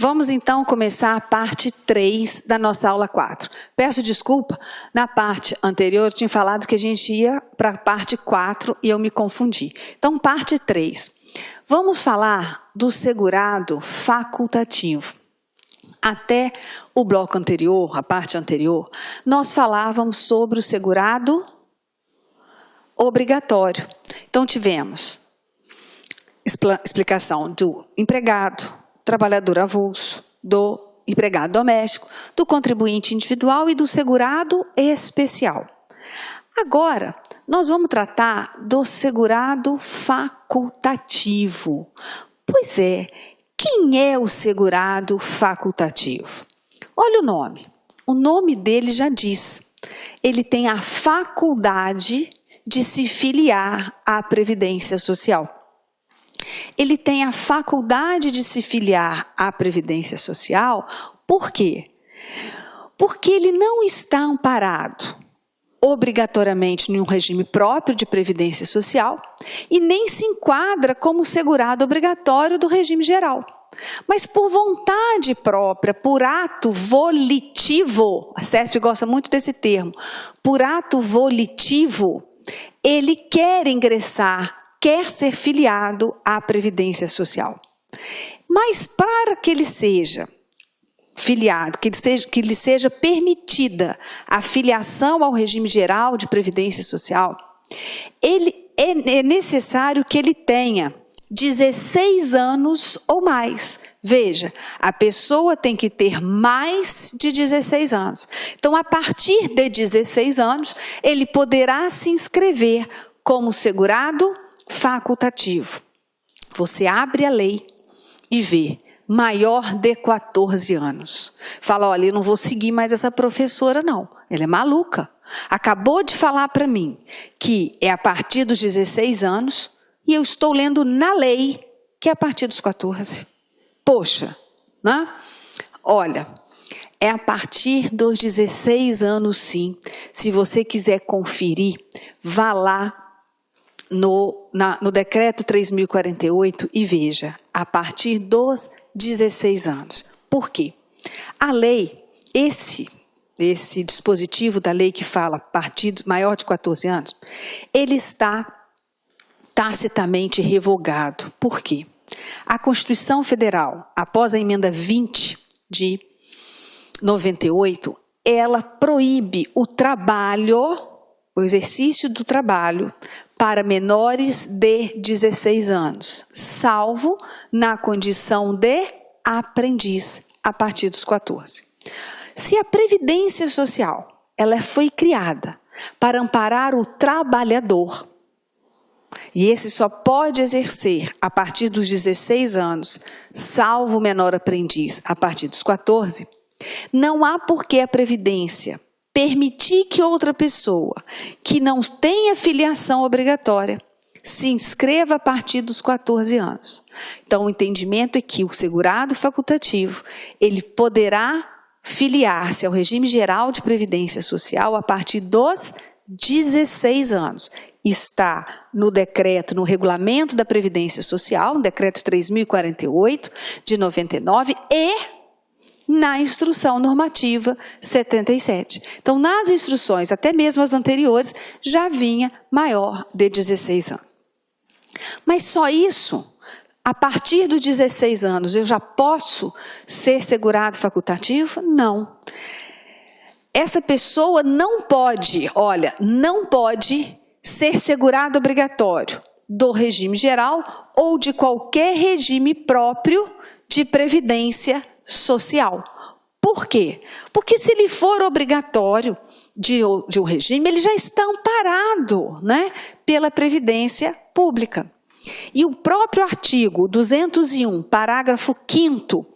Vamos então começar a parte 3 da nossa aula 4. Peço desculpa, na parte anterior eu tinha falado que a gente ia para a parte 4 e eu me confundi. Então, parte 3. Vamos falar do segurado facultativo. Até o bloco anterior, a parte anterior, nós falávamos sobre o segurado obrigatório. Então, tivemos explicação do empregado, trabalhador avulso, do empregado doméstico, do contribuinte individual e do segurado especial. Agora, nós vamos tratar do segurado facultativo. Pois é, quem é o segurado facultativo? Olha o nome dele já diz. Ele tem a faculdade de se filiar à Previdência Social. Ele tem a faculdade de se filiar à Previdência Social, por quê? Porque ele não está amparado obrigatoriamente em um regime próprio de Previdência Social e nem se enquadra como segurado obrigatório do regime geral. Mas por vontade própria, por ato volitivo, a CESP gosta muito desse termo, por ato volitivo, ele quer ingressar, quer ser filiado à Previdência Social. Mas para que ele seja filiado, que lhe seja permitida a filiação ao regime geral de Previdência Social, é necessário que ele tenha 16 anos ou mais. Veja, a pessoa tem que ter mais de 16 anos. Então, a partir de 16 anos, ele poderá se inscrever como segurado facultativo. Você abre a lei e vê maior de 14 anos. Fala, olha, eu não vou seguir mais essa professora não, ela é maluca. Acabou de falar para mim que é a partir dos 16 anos e eu estou lendo na lei que é a partir dos 14. Poxa, né? Olha, é a partir dos 16 anos sim. Se você quiser conferir, vá lá no decreto 3.048 e veja, a partir dos 16 anos. Por quê? A lei, esse dispositivo da lei que fala partido maior de 14 anos, ele está tacitamente revogado. Por quê? A Constituição Federal, após a emenda 20 de 98, ela proíbe o exercício do trabalho para menores de 16 anos, salvo na condição de aprendiz a partir dos 14. Se a Previdência Social ela foi criada para amparar o trabalhador, e esse só pode exercer a partir dos 16 anos, salvo o menor aprendiz a partir dos 14, não há por que a Previdência permitir que outra pessoa que não tenha filiação obrigatória se inscreva a partir dos 14 anos. Então, o entendimento é que o segurado facultativo, ele poderá filiar-se ao regime geral de Previdência Social a partir dos 16 anos. Está no decreto, no regulamento da Previdência Social, no decreto 3.048 de 99 e na instrução normativa 77. Então, nas instruções, até mesmo as anteriores, já vinha maior de 16 anos. Mas só isso, a partir dos 16 anos, eu já posso ser segurado facultativo? Não. Essa pessoa não pode ser segurado obrigatório do regime geral ou de qualquer regime próprio de previdência social. Por quê? Porque se ele for obrigatório de um regime, ele já está amparado, né, pela Previdência Pública. E o próprio artigo 201, parágrafo 5º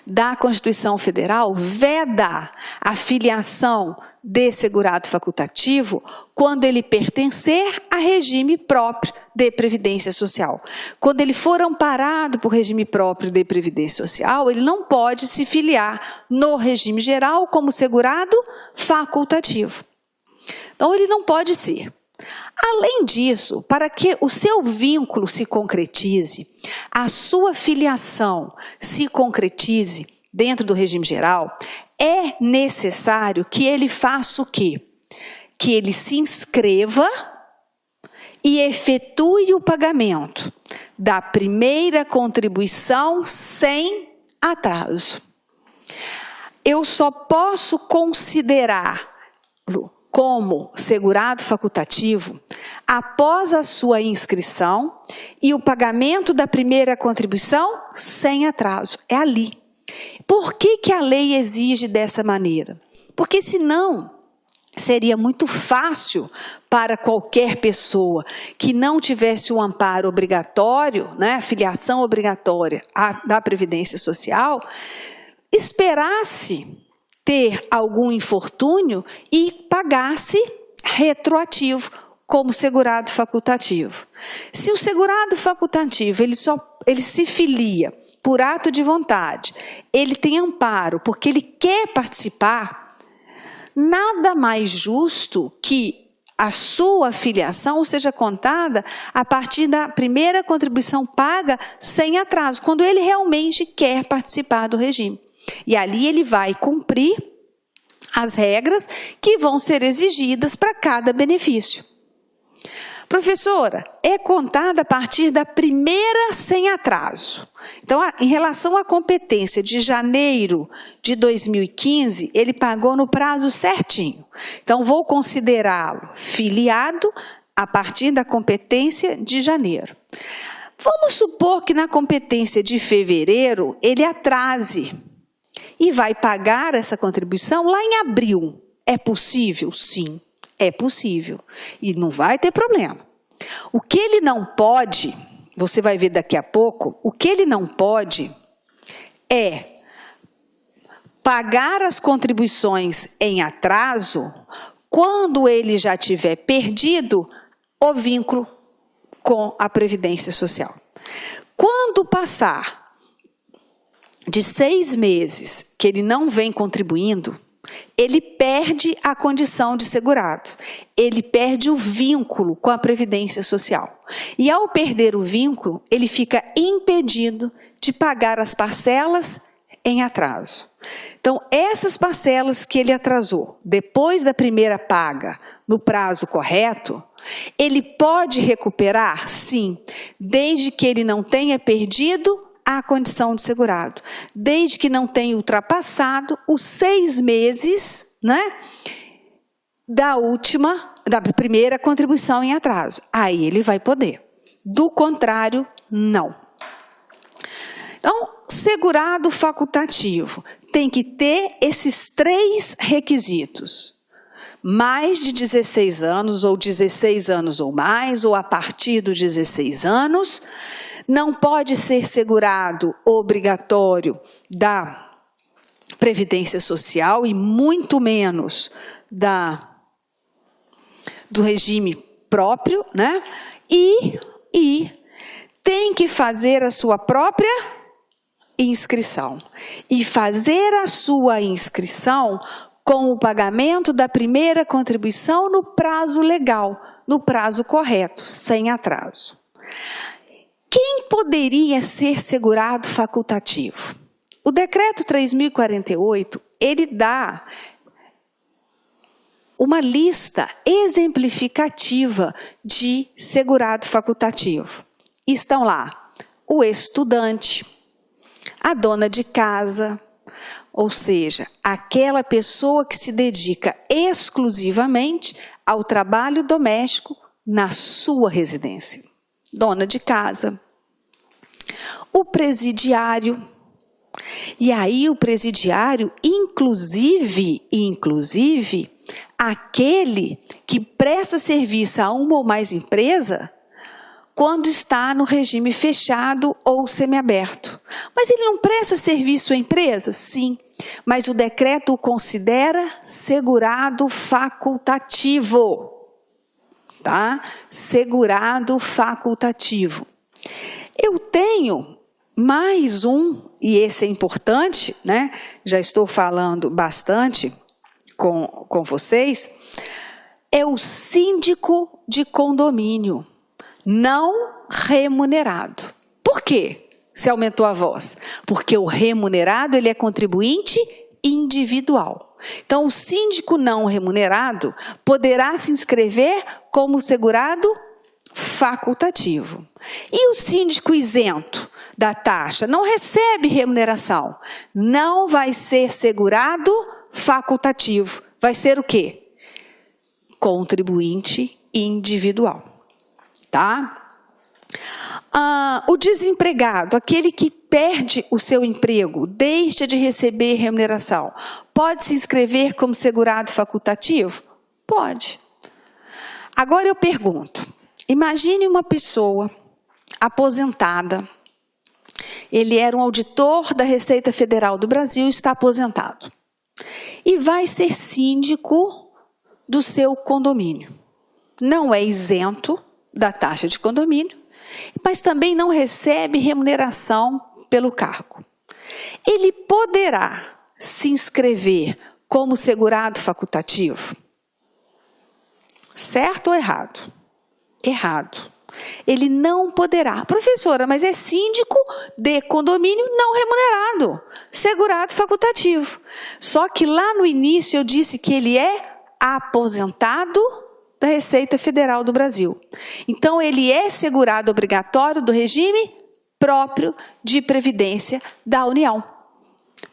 da Constituição Federal veda a filiação de segurado facultativo quando ele pertencer a regime próprio de Previdência Social. Quando ele for amparado por regime próprio de Previdência Social, ele não pode se filiar no regime geral como segurado facultativo. Então, ele não pode ser. Além disso, para que o seu vínculo se concretize, a sua filiação se concretize dentro do regime geral, é necessário que ele faça o quê? Que ele se inscreva e efetue o pagamento da primeira contribuição sem atraso. Eu só posso considerá-lo como segurado facultativo após a sua inscrição e o pagamento da primeira contribuição sem atraso. É ali. Por que a lei exige dessa maneira? Porque senão seria muito fácil para qualquer pessoa que não tivesse um amparo obrigatório, né, filiação obrigatória da Previdência Social, esperasse ter algum infortúnio e pagasse retroativo como segurado facultativo. Se o segurado facultativo ele se filia por ato de vontade, ele tem amparo porque ele quer participar, nada mais justo que a sua filiação seja contada a partir da primeira contribuição paga sem atraso, quando ele realmente quer participar do regime. E ali ele vai cumprir as regras que vão ser exigidas para cada benefício. Professora, é contada a partir da primeira sem atraso. Então, em relação à competência de janeiro de 2015, ele pagou no prazo certinho. Então, vou considerá-lo filiado a partir da competência de janeiro. Vamos supor que na competência de fevereiro ele atrase e vai pagar essa contribuição lá em abril. É possível? Sim. É possível. E não vai ter problema. O que ele não pode, você vai ver daqui a pouco, o que ele não pode é pagar as contribuições em atraso quando ele já tiver perdido o vínculo com a Previdência Social. Quando passar de 6 meses que ele não vem contribuindo, ele perde a condição de segurado, ele perde o vínculo com a Previdência Social. E ao perder o vínculo, ele fica impedido de pagar as parcelas em atraso. Então, essas parcelas que ele atrasou, depois da primeira paga, no prazo correto, ele pode recuperar? Sim, desde que ele não tenha perdido a condição de segurado, desde que não tenha ultrapassado os 6 meses, né, da primeira contribuição em atraso. Aí ele vai poder. Do contrário, não. Então, segurado facultativo tem que ter esses 3 requisitos. Mais de 16 anos, ou 16 anos ou mais, ou a partir dos 16 anos, não pode ser segurado obrigatório da Previdência Social e muito menos do regime próprio, né? E tem que fazer a sua própria inscrição. E fazer a sua inscrição com o pagamento da primeira contribuição no prazo legal, no prazo correto, sem atraso. Quem poderia ser segurado facultativo? O decreto 3.048, ele dá uma lista exemplificativa de segurado facultativo. Estão lá o estudante, a dona de casa, ou seja, aquela pessoa que se dedica exclusivamente ao trabalho doméstico na sua residência. Dona de casa, o presidiário, e aí o presidiário, inclusive, aquele que presta serviço a uma ou mais empresas quando está no regime fechado ou semiaberto. Mas ele não presta serviço à empresa? Sim, mas o decreto o considera segurado facultativo. Tá? Segurado facultativo. Eu tenho mais um, e esse é importante, né? Já estou falando bastante com vocês, é o síndico de condomínio, não remunerado. Por quê? Se aumentou a voz? Porque o remunerado ele é contribuinte individual. Então, o síndico não remunerado poderá se inscrever como segurado facultativo. E o síndico isento da taxa não recebe remuneração, não vai ser segurado facultativo. Vai ser o quê? Contribuinte individual. Tá? O desempregado, aquele que perde o seu emprego, deixa de receber remuneração, pode se inscrever como segurado facultativo? Pode. Agora eu pergunto, imagine uma pessoa aposentada, ele era um auditor da Receita Federal do Brasil e está aposentado. E vai ser síndico do seu condomínio. Não é isento da taxa de condomínio, mas também não recebe remuneração pelo cargo. Ele poderá se inscrever como segurado facultativo? Certo ou errado? Errado. Ele não poderá. Professora, mas é síndico de condomínio não remunerado, segurado facultativo. Só que lá no início eu disse que ele é aposentado da Receita Federal do Brasil. Então, ele é segurado obrigatório do regime próprio de previdência da União.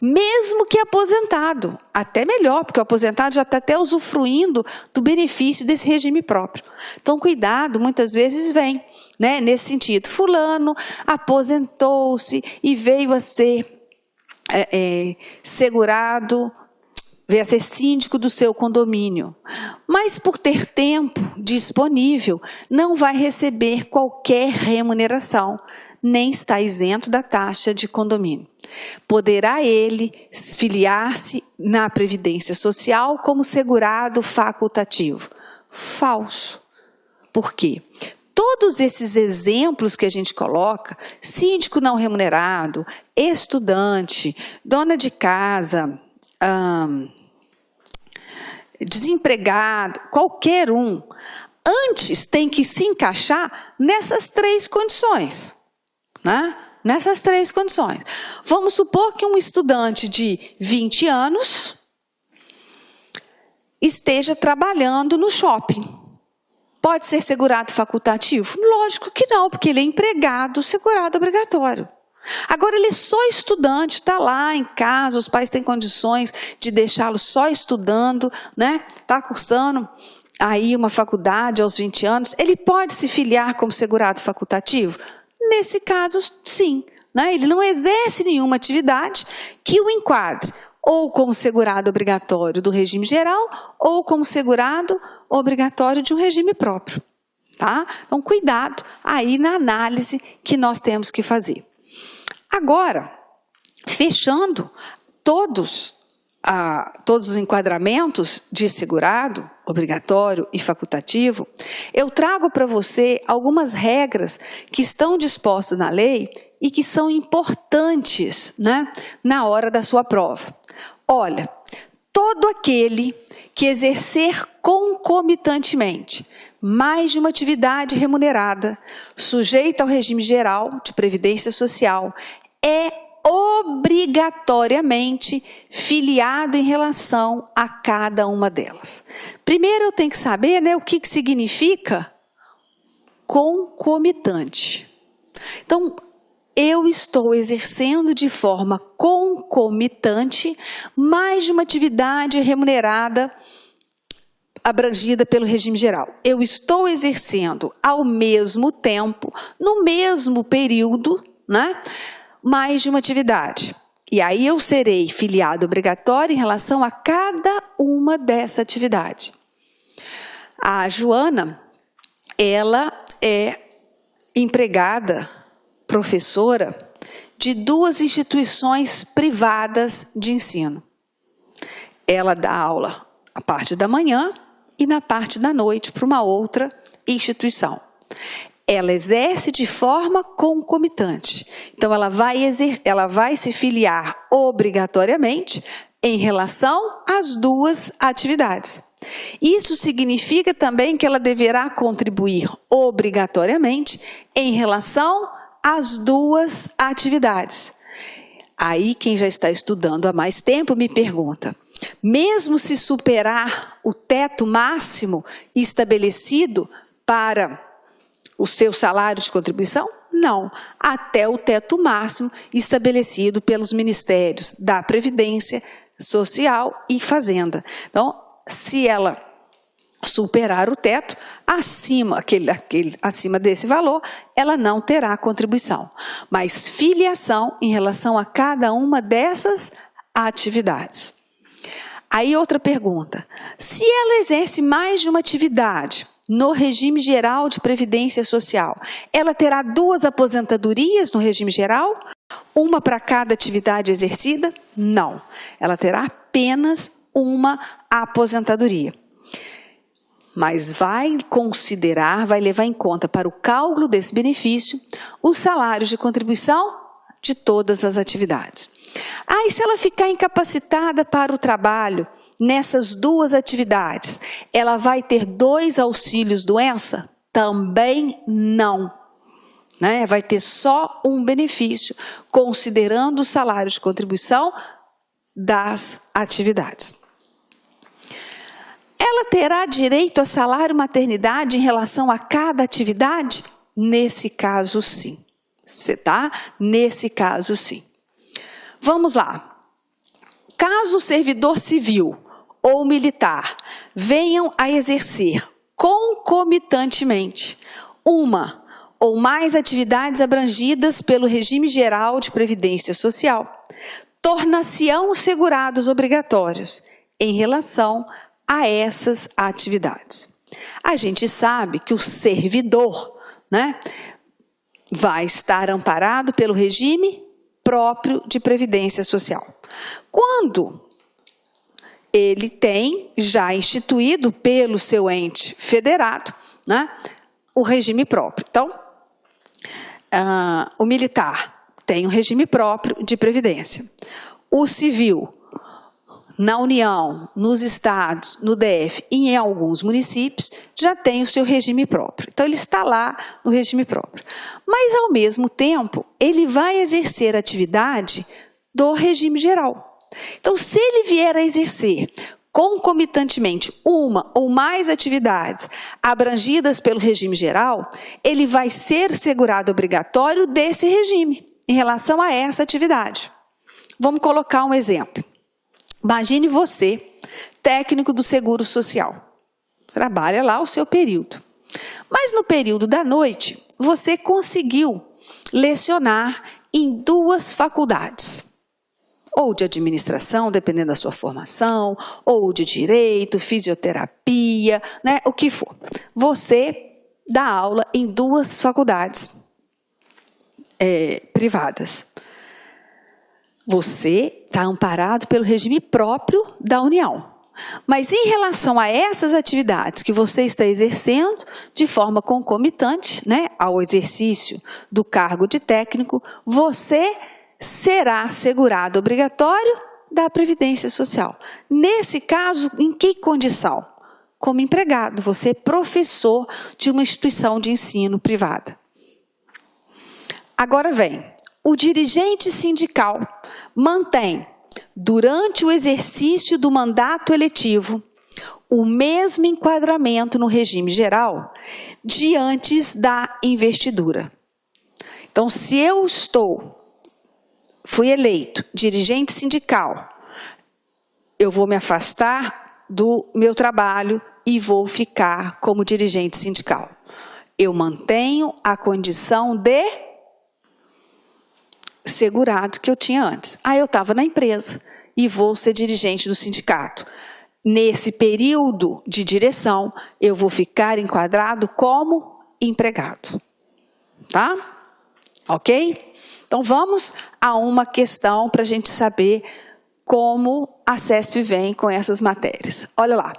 Mesmo que aposentado, até melhor, porque o aposentado já está até usufruindo do benefício desse regime próprio. Então, cuidado, muitas vezes vem, né, nesse sentido. Fulano aposentou-se e veio a ser segurado, veio a ser síndico do seu condomínio. Mas por ter tempo disponível, não vai receber qualquer remuneração, nem está isento da taxa de condomínio. Poderá ele filiar-se na Previdência Social como segurado facultativo? Falso. Por quê? Todos esses exemplos que a gente coloca, síndico não remunerado, estudante, dona de casa, desempregado, qualquer um, antes tem que se encaixar nessas três condições, né? Nessas três condições. Vamos supor que um estudante de 20 anos esteja trabalhando no shopping. Pode ser segurado facultativo? Lógico que não, porque ele é empregado, segurado obrigatório. Agora, ele é só estudante, está lá em casa, os pais têm condições de deixá-lo só estudando, né? Está cursando aí uma faculdade aos 20 anos, ele pode se filiar como segurado facultativo? Nesse caso, sim, né? Ele não exerce nenhuma atividade que o enquadre, ou como segurado obrigatório do regime geral, ou como segurado obrigatório de um regime próprio. Tá? Então, cuidado aí na análise que nós temos que fazer. Agora, fechando todos os enquadramentos de segurado, obrigatório e facultativo, eu trago para você algumas regras que estão dispostas na lei e que são importantes, né, na hora da sua prova. Olha, todo aquele que exercer concomitantemente mais de uma atividade remunerada, sujeita ao regime geral de previdência social, é obrigatoriamente filiado em relação a cada uma delas. Primeiro eu tenho que saber, né, o que significa concomitante. Então, eu estou exercendo de forma concomitante mais de uma atividade remunerada abrangida pelo regime geral. Eu estou exercendo ao mesmo tempo, no mesmo período, né, mais de uma atividade. E aí eu serei filiado obrigatório em relação a cada uma dessa atividade. A Joana, ela é empregada, professora, de 2 instituições privadas de ensino. Ela dá aula a parte da manhã e na parte da noite para uma outra instituição. Ela exerce de forma concomitante. Então, ela vai se filiar obrigatoriamente em relação às 2 atividades. Isso significa também que ela deverá contribuir obrigatoriamente em relação às duas atividades. Aí quem já está estudando há mais tempo me pergunta, mesmo se superar o teto máximo estabelecido para o seu salário de contribuição? Não, até o teto máximo estabelecido pelos Ministérios da Previdência Social e Fazenda. Então, se ela superar o teto, acima desse valor, ela não terá contribuição. Mas filiação em relação a cada uma dessas atividades. Aí outra pergunta, se ela exerce mais de uma atividade no regime geral de previdência social, ela terá duas aposentadorias no regime geral? Uma para cada atividade exercida? Não, ela terá apenas uma aposentadoria. Mas vai levar em conta para o cálculo desse benefício os salários de contribuição de todas as atividades. E se ela ficar incapacitada para o trabalho nessas duas atividades, ela vai ter 2 auxílios doença? Também não. Vai ter só um benefício, considerando o salário de contribuição das atividades. Ela terá direito a salário maternidade em relação a cada atividade? Nesse caso, sim. Nesse caso, sim. Vamos lá. Caso o servidor civil ou militar venham a exercer concomitantemente uma ou mais atividades abrangidas pelo regime geral de previdência social, tornar-se-ão segurados obrigatórios em relação a essas atividades. A gente sabe que o servidor, vai estar amparado pelo regime próprio de previdência social. Quando ele tem já instituído pelo seu ente federado, o regime próprio. Então, o militar tem um regime próprio de previdência. O civil, na União, nos estados, no DF e em alguns municípios, já tem o seu regime próprio. Então, ele está lá no regime próprio. Mas, ao mesmo tempo, ele vai exercer atividade do regime geral. Então, se ele vier a exercer concomitantemente uma ou mais atividades abrangidas pelo regime geral, ele vai ser segurado obrigatório desse regime, em relação a essa atividade. Vamos colocar um exemplo. Imagine você, técnico do Seguro Social, trabalha lá o seu período. Mas no período da noite, você conseguiu lecionar em 2 faculdades. Ou de administração, dependendo da sua formação, ou de direito, fisioterapia, o que for. Você dá aula em 2 faculdades privadas. Você está amparado pelo regime próprio da União. Mas em relação a essas atividades que você está exercendo de forma concomitante, ao exercício do cargo de técnico, você será segurado obrigatório da Previdência Social. Nesse caso, em que condição? Como empregado, você é professor de uma instituição de ensino privada. Agora vem, o dirigente sindical mantém, durante o exercício do mandato eletivo, o mesmo enquadramento no regime geral de antes da investidura. Então, se eu fui eleito dirigente sindical, eu vou me afastar do meu trabalho e vou ficar como dirigente sindical. Eu mantenho a condição de segurado que eu tinha antes. Eu estava na empresa e vou ser dirigente do sindicato. Nesse período de direção, eu vou ficar enquadrado como empregado. Tá? Ok? Então, vamos a uma questão para a gente saber como a CESP vem com essas matérias. Olha lá.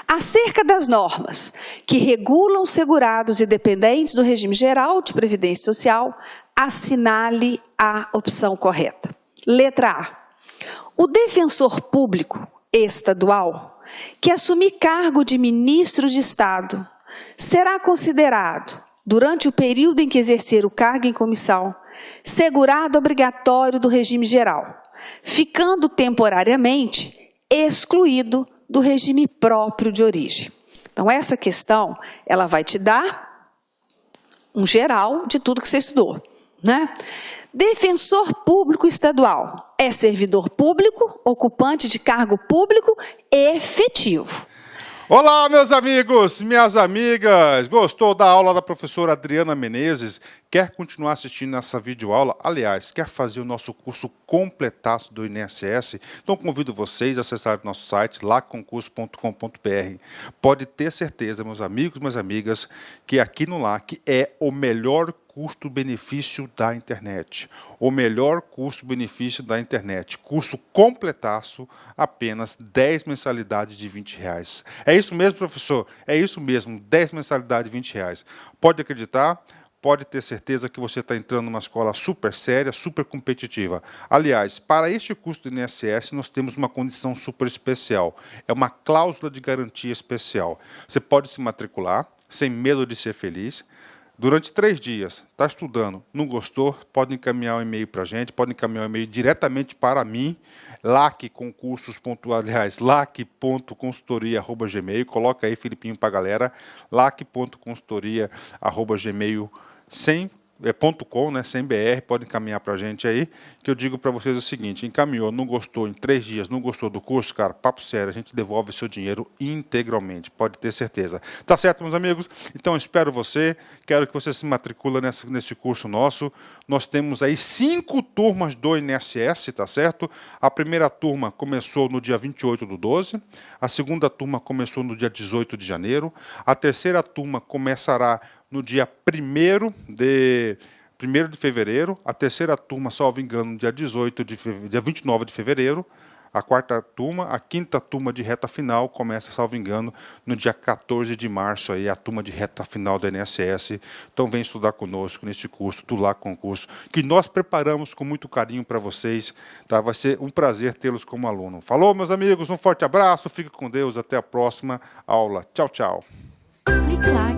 Acerca das normas que regulam segurados e dependentes do regime geral de previdência social, assinale a opção correta. Letra A. O defensor público estadual que assumir cargo de ministro de Estado será considerado, durante o período em que exercer o cargo em comissão, segurado obrigatório do regime geral, ficando temporariamente excluído do regime próprio de origem. Então, essa questão, ela vai te dar um geral de tudo que você estudou, né? Defensor público estadual é servidor público, ocupante de cargo público efetivo. Olá, meus amigos, minhas amigas! Gostou da aula da professora Adriana Menezes? Quer continuar assistindo essa videoaula? Aliás, quer fazer o nosso curso completaço do INSS? Então convido vocês a acessar o nosso site, lacconcurso.com.br. Pode ter certeza, meus amigos, minhas amigas, que aqui no LAC é o melhor custo-benefício da internet. O melhor custo-benefício da internet. Curso completaço, apenas 10 mensalidades de R$20. É isso mesmo, professor? É isso mesmo, 10 mensalidades de R$20. Pode acreditar? Pode ter certeza que você está entrando numa escola super séria, super competitiva. Aliás, para este curso do INSS, nós temos uma condição super especial. É uma cláusula de garantia especial. Você pode se matricular, sem medo de ser feliz. Durante 3 dias, está estudando, não gostou, pode encaminhar um e-mail para a gente, pode encaminhar um e-mail diretamente para mim, lac.consultoria@gmail, coloca aí, Filipinho, para a galera, lac.consultoria@gmail.com, né, sem BR, pode encaminhar para a gente aí, que eu digo para vocês o seguinte: encaminhou, não gostou, em 3 dias, não gostou do curso, cara, papo sério, a gente devolve o seu dinheiro integralmente, pode ter certeza. Tá certo, meus amigos? Então, espero você, quero que você se matricule nesse curso nosso. Nós temos aí 5 turmas do INSS, tá certo? A primeira turma começou no dia 28/12, a segunda turma começou no dia 18 de janeiro, a terceira turma começará no dia 1º de fevereiro, a terceira turma, salvo engano, no dia 29 de fevereiro, a quarta turma, a quinta turma de reta final começa, salvo engano, no dia 14 de março, aí, a turma de reta final da INSS. Então vem estudar conosco neste curso do LAC Concurso, que nós preparamos com muito carinho para vocês, tá? Vai ser um prazer tê-los como aluno. Falou, meus amigos, um forte abraço, fique com Deus, até a próxima aula. Tchau, tchau. Clique lá.